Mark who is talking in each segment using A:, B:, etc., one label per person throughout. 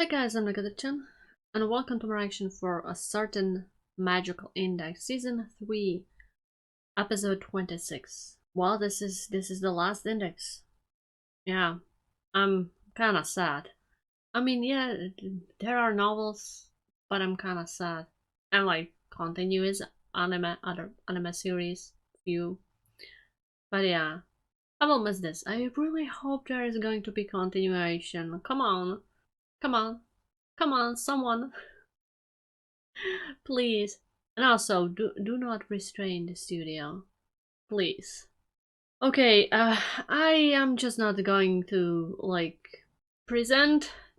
A: Hi guys, I'm Nagadir-chan, and welcome to my reaction for A Certain Magical Index, Season 3, Episode 26. Well, this is the last index. Yeah, I'm kinda sad. I mean, yeah, there are novels, but I'm kinda sad. And like, continuous other anime series, few. But yeah, I will miss this. I really hope there is going to be continuation. Come on, come on, come on, someone. Please. And also, do not restrain the studio. Please. Okay, I am just not going to, like,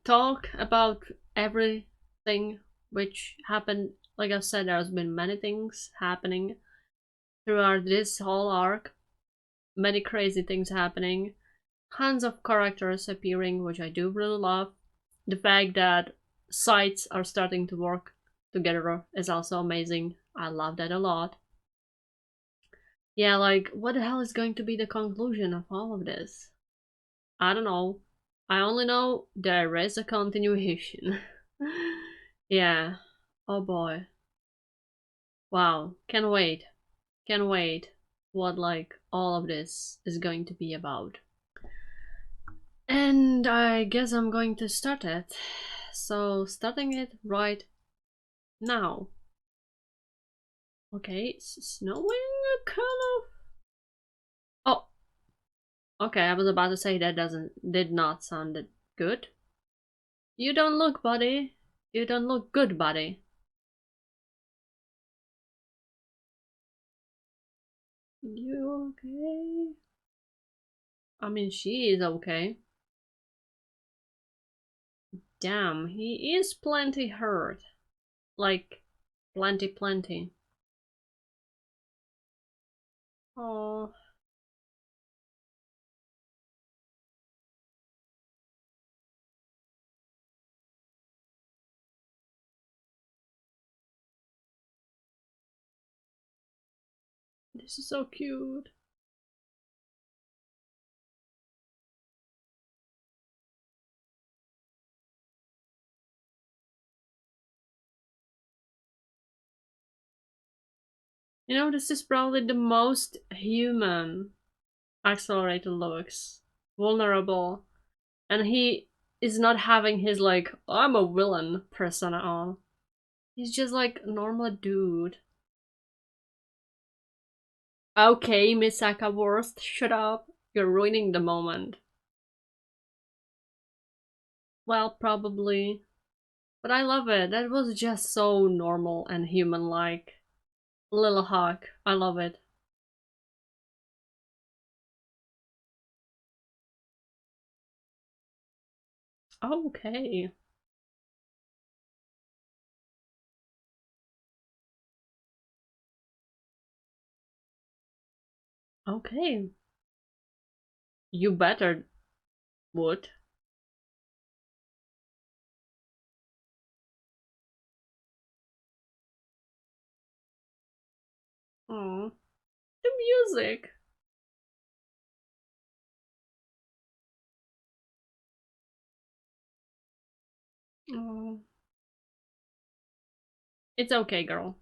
A: talk about everything which happened. Like I said, there's been many things happening throughout this whole arc. Many crazy things happening. Tons of characters appearing, which I do really love. The fact that sites are starting to work together is also amazing. I love that a lot. Yeah, like, what the hell is going to be the conclusion of all of this? I don't know. I only know there is a continuation. Yeah. Oh boy. Wow. Can't wait. Can't wait what, like, all of this is going to be about. And I guess I'm going to start it. So, starting it right now. Okay, it's snowing kind of. Oh, okay, I was about to say that did not sound good. You don't look, buddy. You don't look good, buddy. You okay? I mean, she is okay. Damn, he is plenty hurt. Like, plenty. Oh, this is so cute. You know, this is probably the most human Accelerator looks. Vulnerable. And he is not having his, like, I'm a villain persona on. He's just like a normal dude. Okay, Misaka Worst, shut up. You're ruining the moment. Well, probably. But I love it. That was just so normal and human-like. Little hug. I love it. Okay. Okay. You better would. Oh, the music. Oh. It's okay, girl.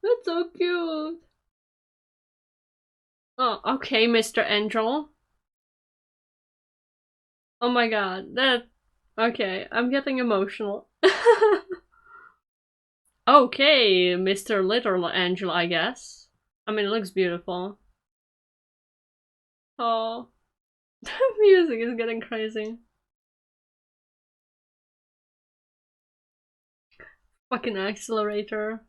A: That's so cute. Oh, okay, Mr. Angel. Oh my god, that. Okay, I'm getting emotional. Okay, Mr. Little Angel, I guess. I mean, it looks beautiful. Oh, the music is getting crazy. Fucking accelerator.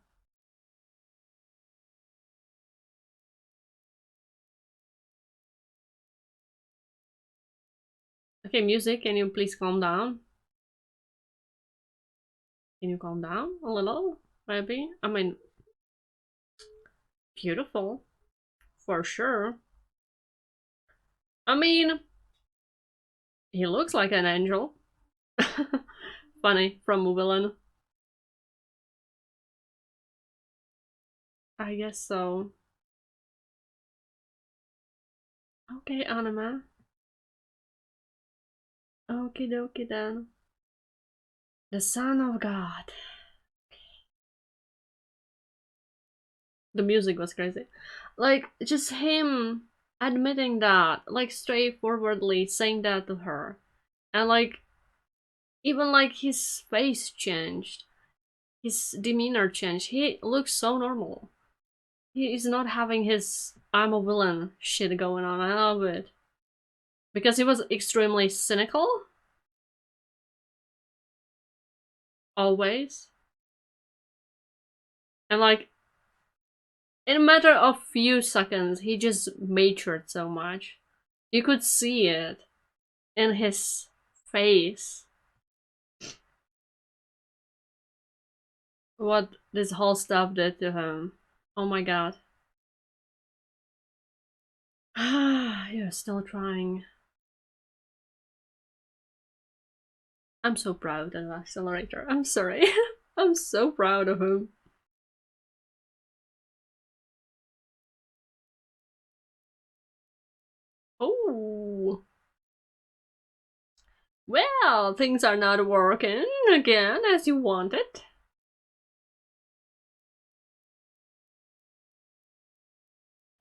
A: Okay, music, can you please calm down? Can you calm down a little? Maybe? I mean, beautiful. For sure. I mean, he looks like an angel. funny from a villain. I guess so. Okay, anime. Okie dokie then. The Son of God. The music was crazy. Like, just him admitting that, like, straightforwardly saying that to her. And, like, even, like, his face changed. His demeanor changed. He looks so normal. He is not having his I'm a villain shit going on. I love it. Because he was extremely cynical. Always. And, like, in a matter of few seconds, he just matured so much. You could see it in his face. What this whole stuff did to him. Oh my god. You're still trying. I'm so proud of Accelerator. I'm sorry. I'm so proud of him. Oh. Well, things are not working again as you wanted.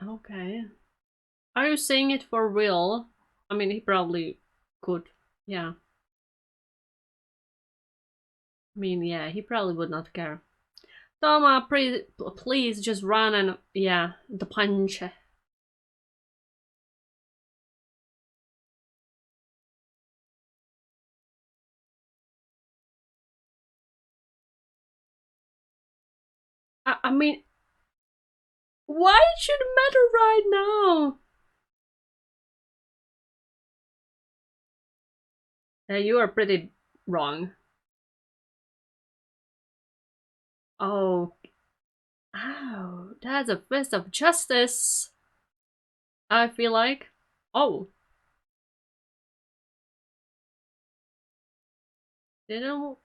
A: Okay. Are you saying it for real? I mean, he probably could. Yeah. I mean, yeah, he probably would not care. Toma, please just run and, yeah, the punch. I mean, why it should matter right now? You are pretty wrong. Oh, ow, that's a fist of justice. I feel like. Oh, didn't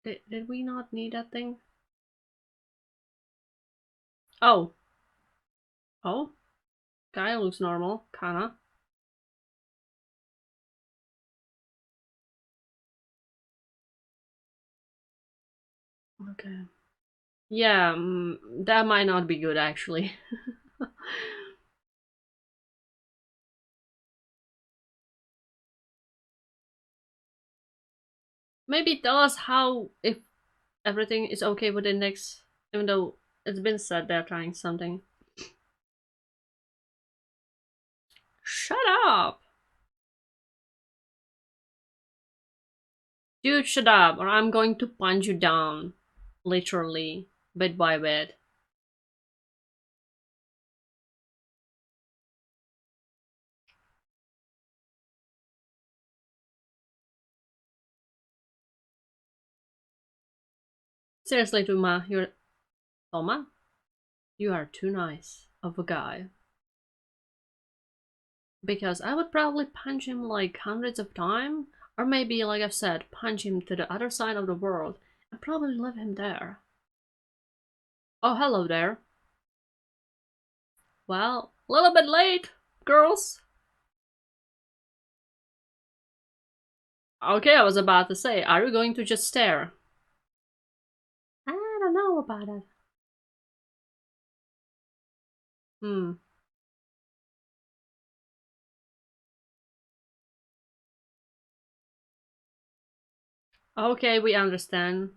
A: did we not need that thing? Oh, oh, guy looks normal, kinda. Okay. Yeah, that might not be good actually. Maybe tell us how, if everything is okay with index, even though it's been said they're trying something. Shut up! Dude, shut up, or I'm going to punch you down. Literally, bit by bit. Seriously, Toma, you are too nice of a guy. Because I would probably punch him like hundreds of times, or maybe, like I've said, punch him to the other side of the world and probably leave him there. Oh, hello there. Well, a little bit late, girls. Okay, I was about to say, are you going to just stare? I don't know about it. Hmm. Okay, we understand.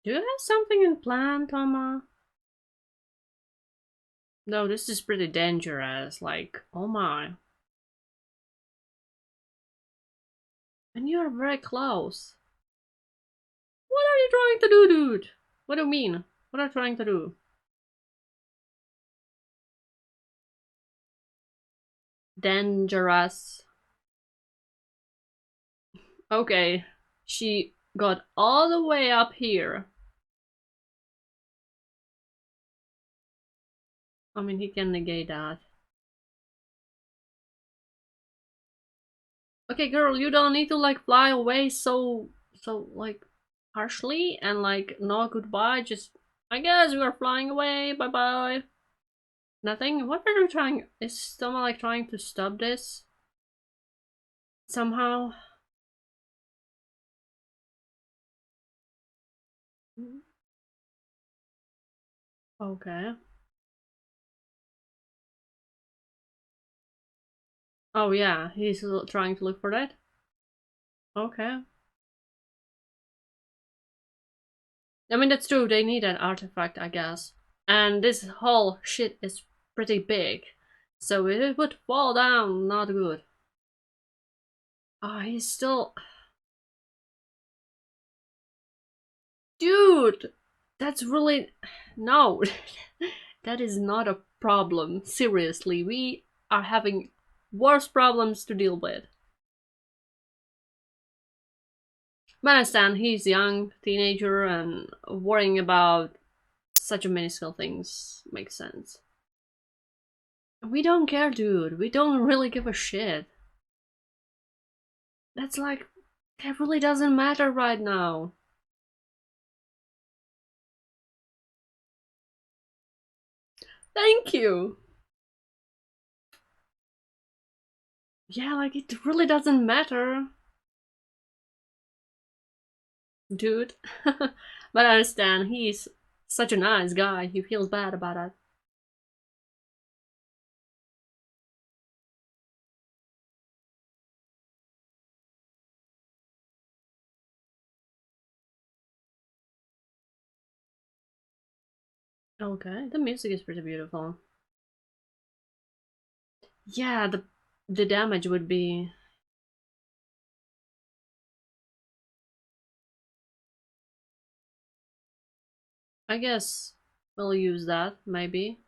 A: Do you have something in plan, Toma? No, this is pretty dangerous. Like, oh my. And you are very close. What are you trying to do, dude? What do you mean? What are you trying to do? Dangerous. Okay. She got all the way up here. I mean, he can negate that. Okay, girl, you don't need to like fly away so like harshly and like no goodbye. Just I guess we are flying away. Bye bye. Nothing. What are you trying? Is someone like trying to stop this somehow? Okay. Oh yeah, he's trying to look for that. Okay. I mean that's true. They need an artifact, I guess. And this whole shit is pretty big, so if it would fall down, not good. Ah, he's still. Dude, that's really. No, that is not a problem. Seriously, we are having worse problems to deal with. But I understand he's young, teenager, and worrying about such a minuscule things makes sense. We don't care, dude. We don't really give a shit. That's like. That really doesn't matter right now. Thank you. Yeah, like it really doesn't matter, dude. But I understand he's such a nice guy. He feels bad about it. Okay, the music is pretty beautiful. Yeah, the damage would be. I guess we'll use that maybe.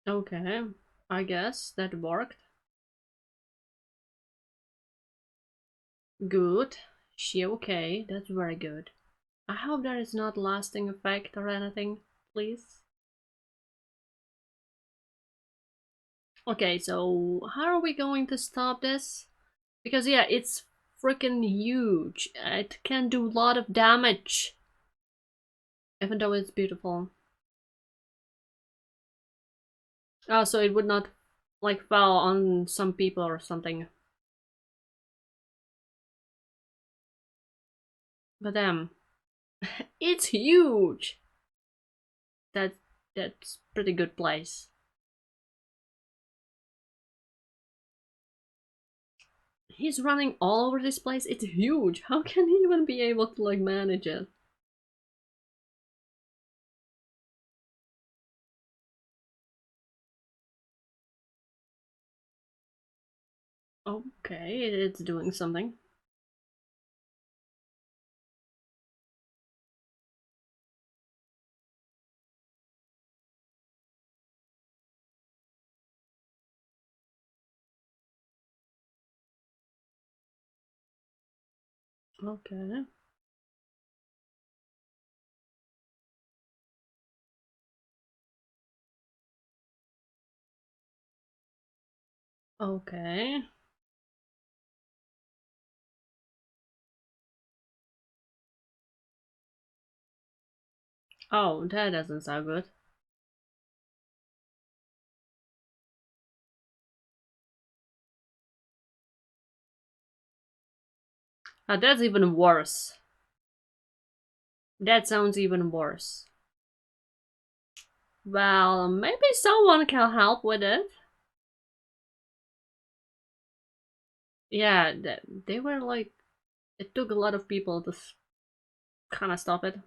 A: Okay, I guess that worked. Good. She okay. That's very good. I hope there is not lasting effect or anything, please. Okay, so how are we going to stop this? Because yeah, it's freaking huge. It can do a lot of damage, even though it's beautiful. Oh, so it would not like fall on some people or something. But it's huge. That that's pretty good place. He's running all over this place. It's huge. How can he even be able to like manage it? Okay, it's doing something. Okay. Okay. Oh, that doesn't sound good. That's even worse. That sounds even worse. Well, maybe someone can help with it. Yeah, they were like, it took a lot of people to kind of stop it.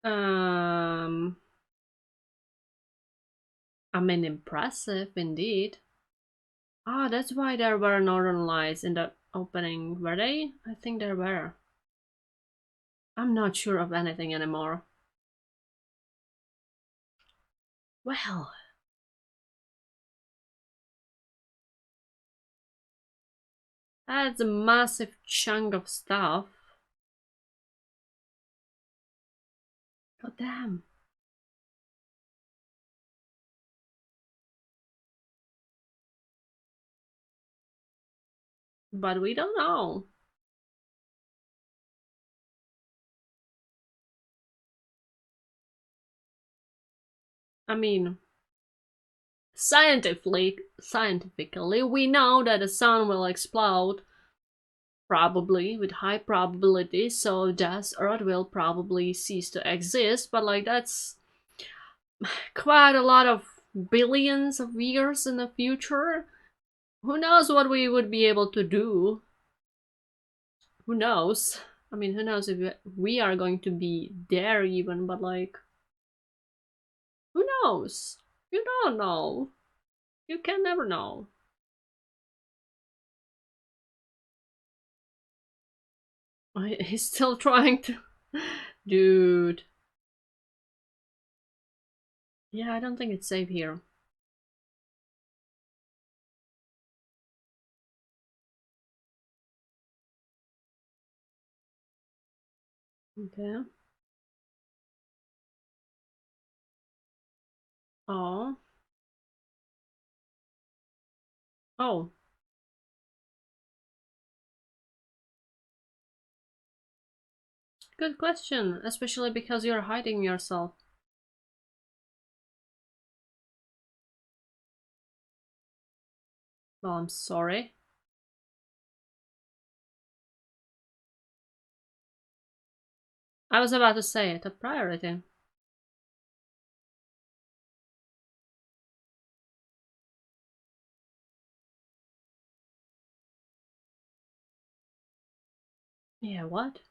A: Um, I mean, impressive indeed. Ah, that's why there were northern lights in the opening, were they? I think there were. I'm not sure of anything anymore. Well, That's a massive chunk of stuff. God damn. But we don't know. I mean, scientifically, we know that the sun will explode, probably with high probability, so thus Earth will probably cease to exist. But like that's quite a lot of billions of years in the future. Who knows what we would be able to do? Who knows? I mean, who knows if we are going to be there even? But like, who knows? You don't know. You can never know. He's still trying to. Dude. Yeah, I don't think it's safe here. Okay. Oh. Oh. Good question, especially because you're hiding yourself. Well, I'm sorry. I was about to say it, a priority. Yeah, what?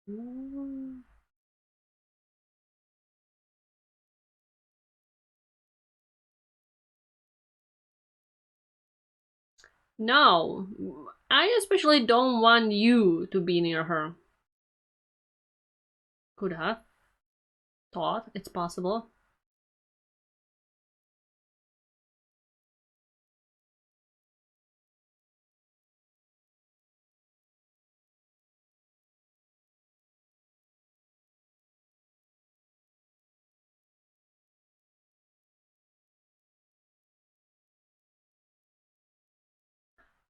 A: Mm. No, I especially don't want you to be near her. Could have thought it's possible.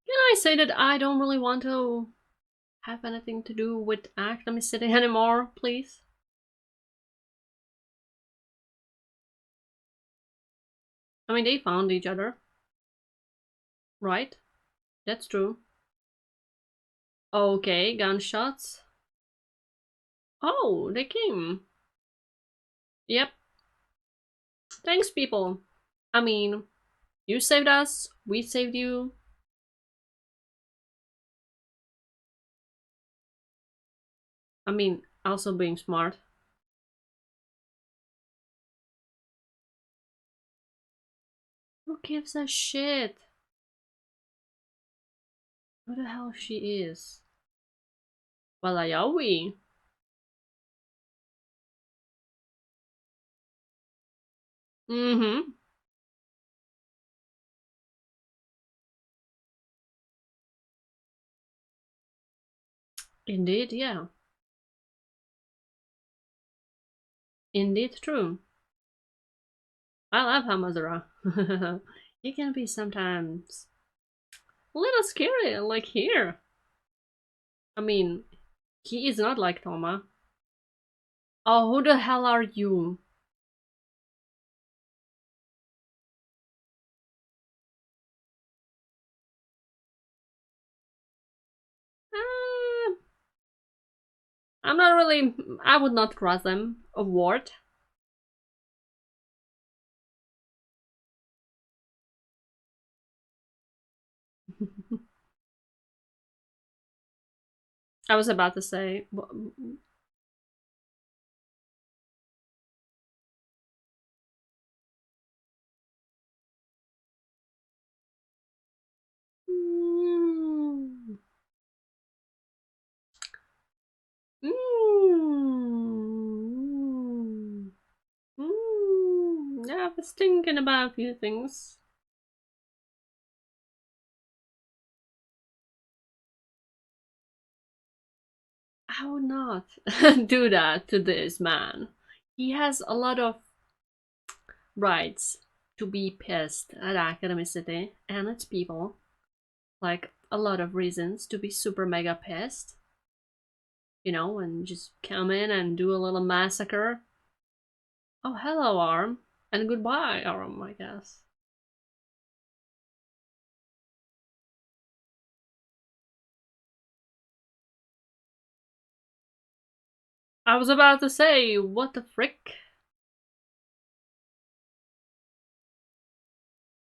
A: Can I say that I don't really want to have anything to do with Academy City anymore, please? I mean, they found each other, right? That's true. Okay, gunshots. Oh, they came. Yep. Thanks, people. I mean, you saved us, we saved you. I mean, also being smart. Who gives a shit? Who the hell she is? Well, Ayawi. Mm-hmm. Indeed, yeah. Indeed, true. I love Hamazura. He can be sometimes a little scary, like here. I mean, he is not like Toma. Oh, who the hell are you? Uh, I'm not really. I would not trust them. A ward. I was about to say. Mm. Mm. Mm. was thinking about a few things. I would not do that to this man. He has a lot of rights to be pissed at Academy City and its people. Like, a lot of reasons to be super mega pissed. You know, and just come in and do a little massacre. Oh, hello, Arm. And goodbye, Arm, I guess. I was about to say, what the frick?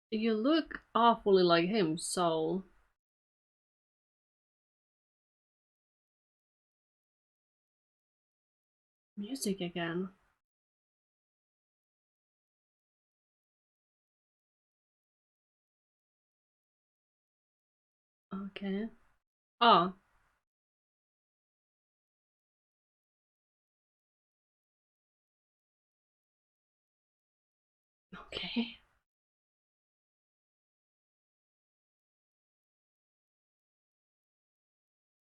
A: You look awfully like him, so... Music again. Okay. Oh. Okay.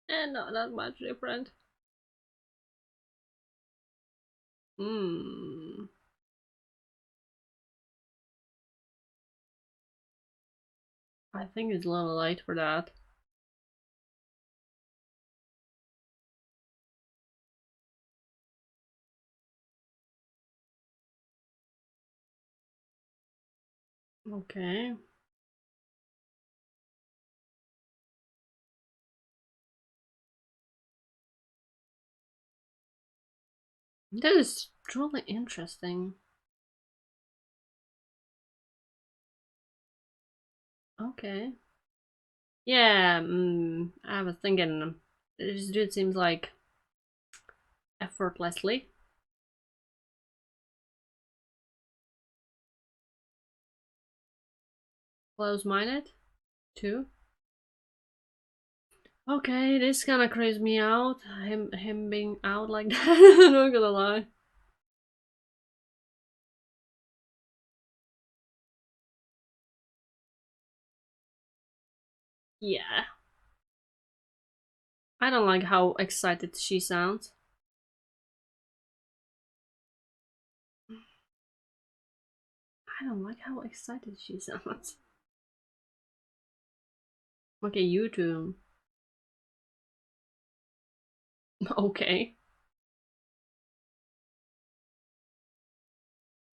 A: And not that much different. Hmm. I think it's a little late for that. Okay. That is truly interesting. Okay. Yeah, I was thinking this dude seems like effortlessly close-minded too. Okay, this kind of creeps me out. Him being out like that. I'm not gonna lie. Yeah, I don't like how excited she sounds. I don't like how excited she sounds. Okay, you too. Okay.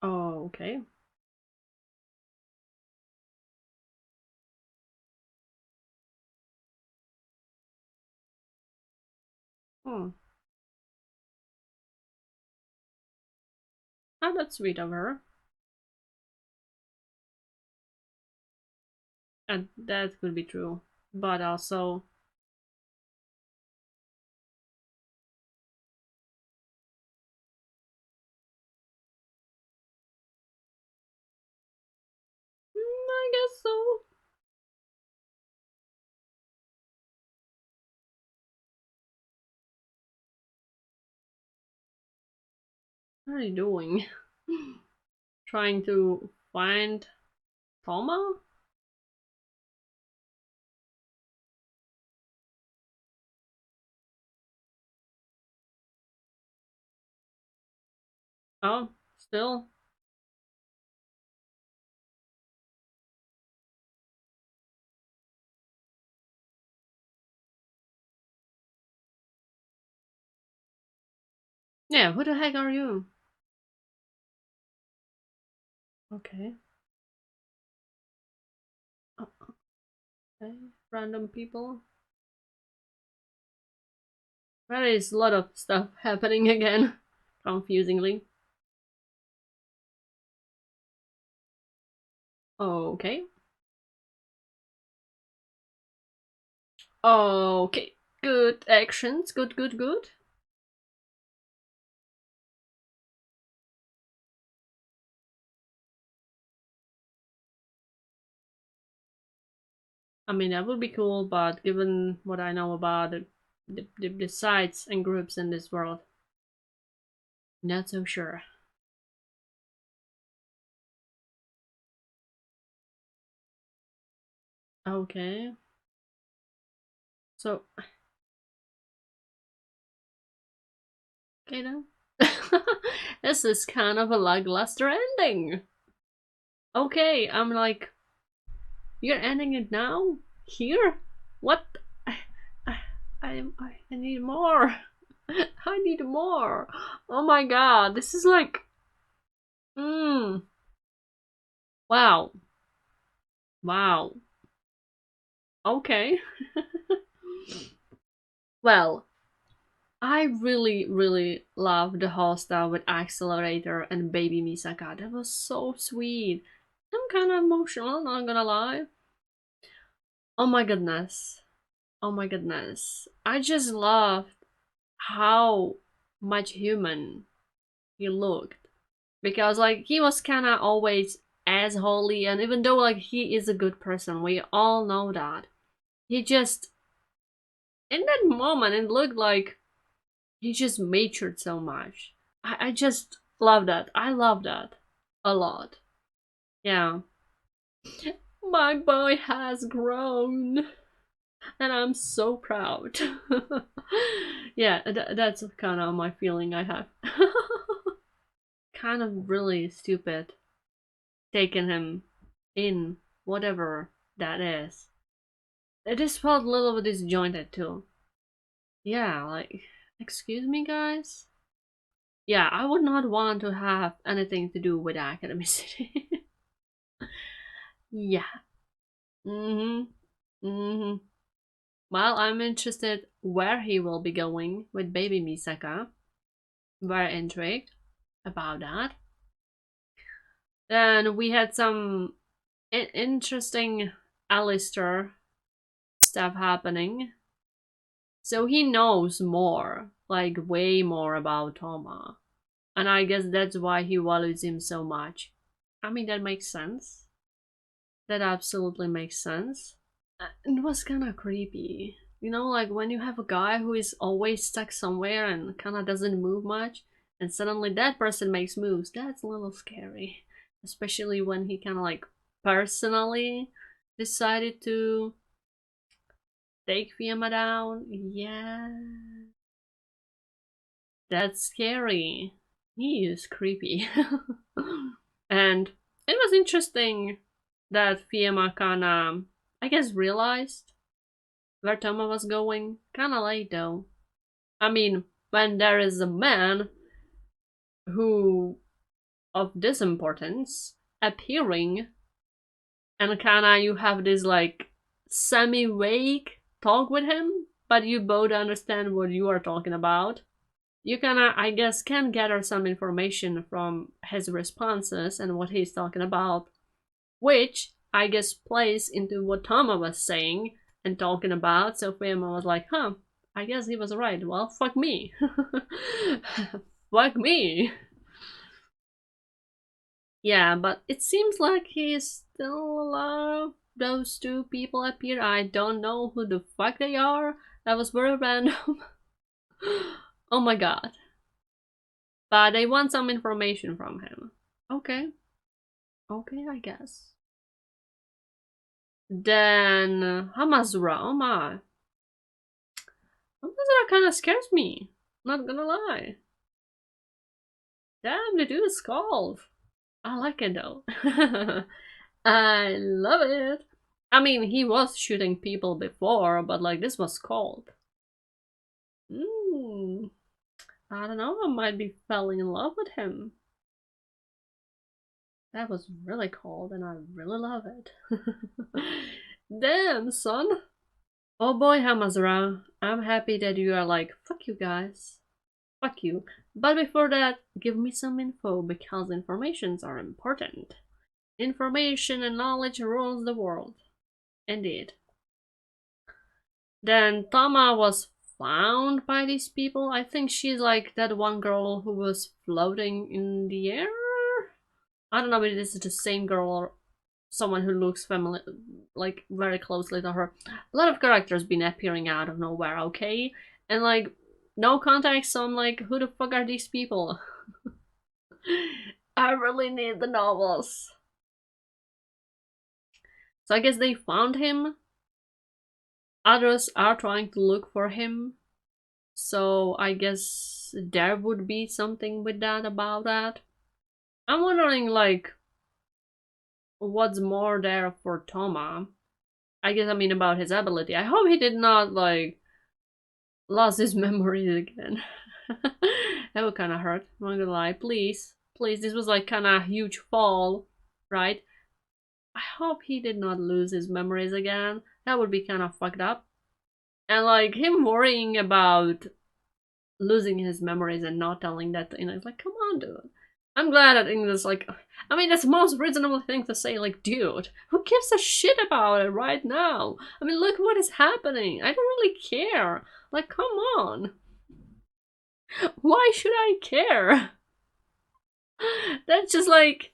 A: Oh, okay. Oh, oh, that's sweet of her. And that could be true. But also, I guess so. What are you doing? Trying to find Toma? Oh, still? Yeah, who the heck are you? Okay. Oh, okay. Random people. There is a lot of stuff happening again, confusingly. Okay. Okay. Good actions. Good, good, good. I mean, that would be cool, but given what I know about the sites and groups in this world, not so sure. Okay. So, okay then. This is kind of a lackluster ending. Okay, I'm like, you're ending it now? Here? What? I, I, I need more. I need more. Oh my god, this is like, mmm. Wow. Wow. Okay. Well, I really, really love the whole stuff with Accelerator and Baby Misaka. That was so sweet. I'm kind of emotional, not gonna lie. Oh my goodness. Oh my goodness. I just loved how much human he looked. Because, like, he was kind of always as holy, and even though, like, he is a good person, we all know that. He just, in that moment, it looked like he just matured so much. I just love that. I love that a lot. Yeah. My boy has grown, and I'm so proud. Yeah, that's kind of my feeling I have. Kind of really stupid taking him in, whatever that is. It just felt a little bit disjointed too. Yeah, like, excuse me, guys? Yeah, I would not want to have anything to do with Academy City. Yeah. Mm-hmm. Mm-hmm. Well, I'm interested where he will be going with baby Misaka. Very intrigued about that. Then we had some interesting Alistair stuff happening. So he knows more, like way more about Toma. And I guess that's why he values him so much. I mean, that makes sense. That absolutely makes sense. It was kind of creepy. You know, like when you have a guy who is always stuck somewhere and kind of doesn't move much, and suddenly that person makes moves, that's a little scary. Especially when he kind of like personally decided to take Fiamma down. Yeah, that's scary. He is creepy. And it was interesting that Fiamma kinda, I guess, realized where Toma was going. Kinda late though. I mean, when there is a man who of this importance appearing and kinda you have this like semi-vague talk with him, but you both understand what you are talking about. You kinda, I guess, can gather some information from his responses and what he's talking about, which I guess plays into what Tama was saying and talking about. So Fiamma was like, huh, I guess he was right. Well, fuck me. Fuck me. Yeah, but it seems like he's still alive. Those two people appear. I don't know who the fuck they are. That was very random. Oh my god. But they want some information from him. Okay. Okay, I guess. Then Hamazura. Oh my. Hamazura kind of scares me. Not gonna lie. Damn, the dude is cold. I like it though. I love it. I mean, he was shooting people before, but like this was cold. Mm, I don't know. I might be falling in love with him. That was really cold, and I really love it. Damn, son. Oh boy, Hamazura. I'm happy that you are like, fuck you guys. Fuck you. But before that, give me some info because informations are important. Information and knowledge rules the world. Indeed. Then Tama was found by these people. I think she's like that one girl who was floating in the air. I don't know if this is the same girl or someone who looks familiar, like very closely to her. A lot of characters been appearing out of nowhere, okay? And like, no context, so I'm like, who the fuck are these people? I really need the novels. So I guess they found him. Others are trying to look for him. So I guess there would be something with that about that. I'm wondering, like, what's more there for Toma? I guess I mean about his ability. I hope he did not, like, lost his memories again. That would kind of hurt. I'm not gonna lie. Please, please. This was like kind of huge fall, right? I hope he did not lose his memories again. That would be kind of fucked up. And like him worrying about losing his memories and not telling that to Ina, it's like, come on, dude. I'm glad that Ina's like, I mean, that's the most reasonable thing to say. Like, dude, who gives a shit about it right now? I mean, look what is happening. I don't really care. Like, come on. Why should I care? That's just like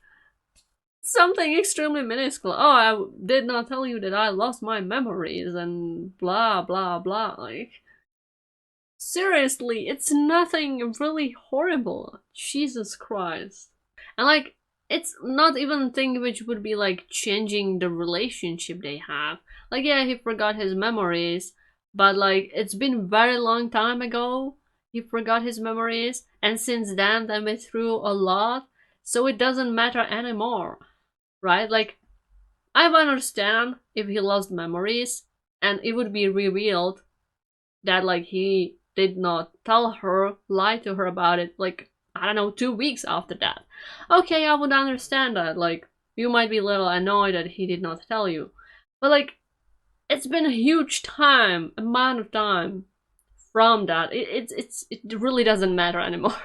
A: something extremely minuscule. Oh, I did not tell you that I lost my memories and blah blah blah. Like, seriously, it's nothing really horrible. Jesus Christ. And like, it's not even a thing which would be like changing the relationship they have. Like, yeah, he forgot his memories, but like, it's been very long time ago. He forgot his memories, and since then they went through a lot, so it doesn't matter anymore, right? Like, I would understand if he lost memories and it would be revealed that like he did not tell her, lie to her about it, like, I don't know, 2 weeks after that. Okay, I would understand that. Like, you might be a little annoyed that he did not tell you. But like, it's been a huge amount of time from that. It really doesn't matter anymore.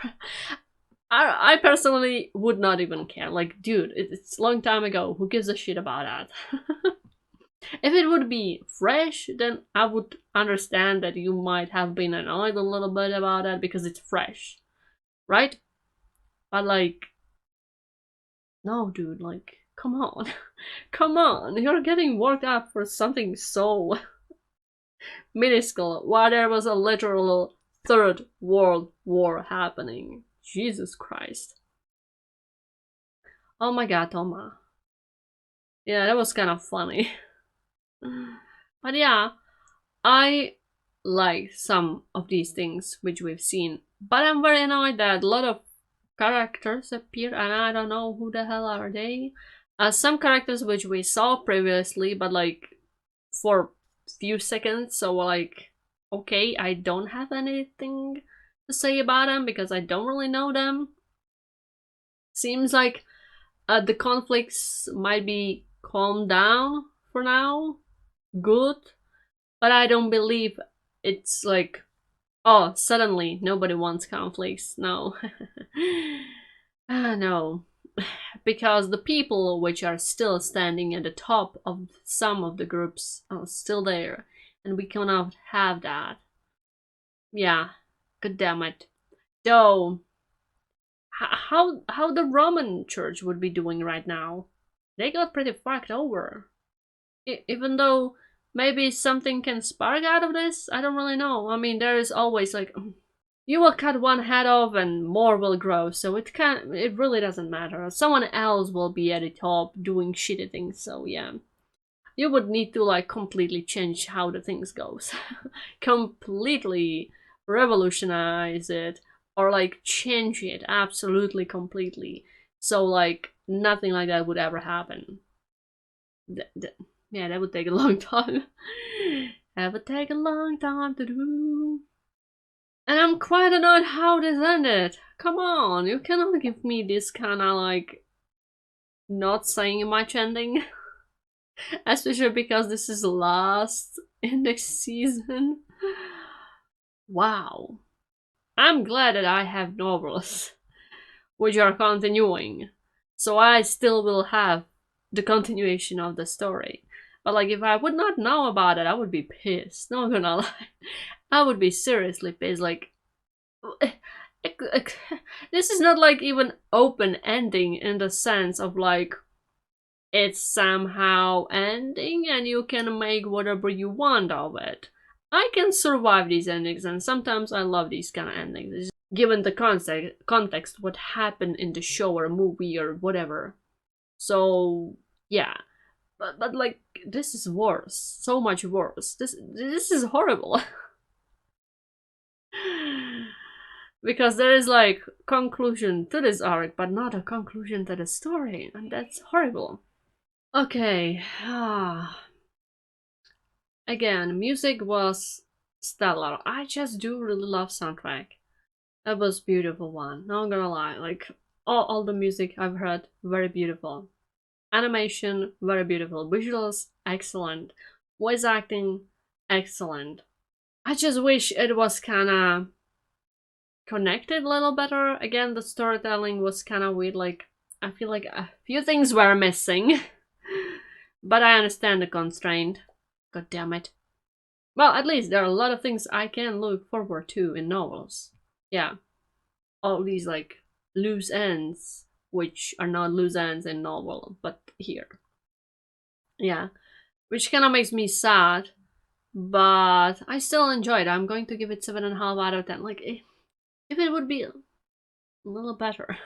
A: I personally would not even care. Like, dude, it's a long time ago. Who gives a shit about that? If it would be fresh, then I would understand that you might have been annoyed a little bit about that because it's fresh, right? But like, no, dude, like, come on. Come on, you're getting worked up for something so minuscule while there was a literal third world war happening. Jesus Christ. Oh my god, Toma. Yeah, that was kind of funny. But yeah, I like some of these things which we've seen, but I'm very annoyed that a lot of characters appear and I don't know who the hell are they. Some characters which we saw previously, but like for few seconds, so like, okay, I don't have anything to say about them because I don't really know them. Seems like the conflicts might be calmed down for now. Good. But I don't believe it's like, oh, suddenly nobody wants conflicts. No. No. Because the people which are still standing at the top of some of the groups are still there. And we cannot have that. Yeah. God damn it. Though, how the Roman Church would be doing right now? They got pretty fucked over. Even though maybe something can spark out of this, I don't really know. I mean, there is always like, you will cut one head off and more will grow, so it really doesn't matter. Someone else will be at the top doing shitty things, so yeah. You would need to like completely change how the things goes. Completely revolutionize it or like change it absolutely completely. So like nothing like that would ever happen. Yeah, that would take a long time. That would take a long time to do. And I'm quite annoyed how this ended. Come on, you cannot give me this kind of like not saying much ending. Especially because this is last in the season. Wow. I'm glad that I have novels which are continuing. So I still will have the continuation of the story. But like if I would not know about it, I would be pissed. Not gonna lie. I would be seriously pissed. Like this is not like even open ending in the sense of like it's somehow ending and you can make whatever you want of it. I can survive these endings and sometimes I love these kind of endings. Given the context, what happened in the show or movie or whatever. So, yeah. But like, this is worse. So much worse. This is horrible. Because there is like conclusion to this arc, but not a conclusion to the story, and that's horrible. Okay. Again, music was stellar. I just do really love soundtrack. That was beautiful one. Not gonna lie, like all the music I've heard, very beautiful. Animation, very beautiful. Visuals, excellent. Voice acting, excellent. I just wish it was kinda connected a little better. Again, the storytelling was kinda weird, like I feel like a few things were missing. But I understand the constraint. God damn it. Well, at least there are a lot of things I can look forward to in novels. Yeah. All these like loose ends, which are not loose ends in novel, but here. Yeah. Which kinda makes me sad, but I still enjoyed it. I'm going to give it 7.5 out of 10. Like, if it would be a little better,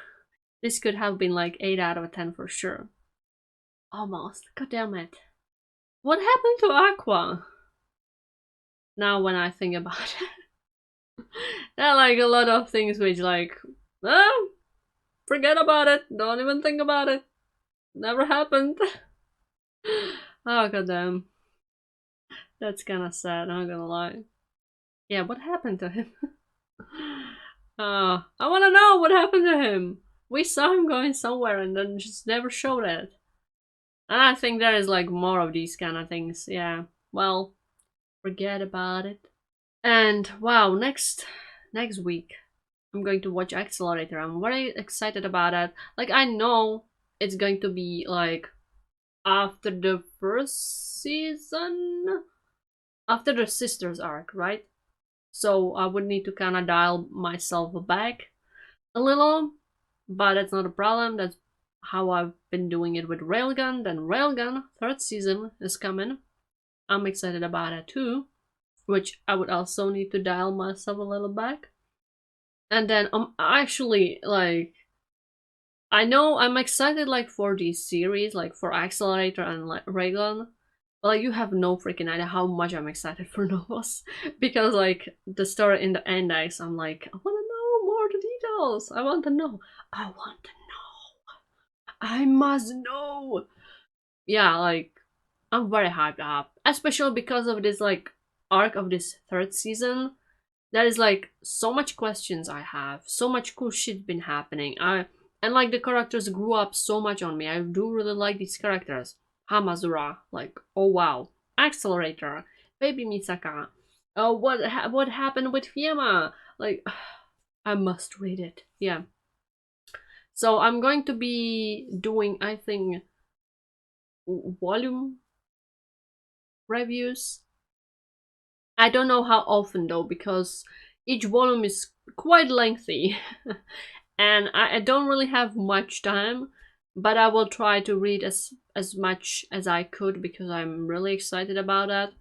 A: this could have been like 8 out of 10 for sure. Almost. God damn it. What happened to Aqua? Now when I think about it. There are like a lot of things which like, forget about it. Don't even think about it. Never happened. Oh goddamn. That's kinda sad, not gonna lie. Yeah, what happened to him? I wanna know what happened to him. We saw him going somewhere and then just never showed it. And I think there is like more of these kind of things. Yeah. Well, forget about it. And wow, next week I'm going to watch Accelerator. I'm very excited about it. Like I know it's going to be like after the first season, after the sisters arc, right? So I would need to kind of dial myself back a little, but that's not a problem. That's how I've been doing it with Railgun. Then Railgun third season is coming. I'm excited about it too, which I would also need to dial myself a little back. And then I'm actually like, I know I'm excited like for these series, like for Accelerator and like Railgun. But like you have no freaking idea how much I'm excited for novels. Because like the story in the index, I'm like, I wanna know more the details. I want to know. I want to know. I must know. Yeah, like I'm very hyped up. Especially because of this like arc of this third season. There is like so much questions I have, so much cool shit been happening. And like the characters grew up so much on me. I do really like these characters. Hamazura, like oh wow. Accelerator, Baby Misaka. Oh, what happened with Fiamma? Like I must read it. Yeah. So I'm going to be doing, I think, volume reviews. I don't know how often though, because each volume is quite lengthy. And I don't really have much time, but I will try to read as much as I could because I'm really excited about that.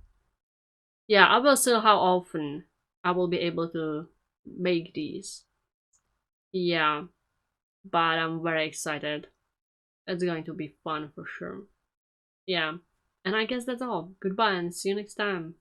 A: Yeah, I will see how often I will be able to make these. Yeah, but I'm very excited. It's going to be fun for sure. Yeah, and I guess that's all. Goodbye and see you next time.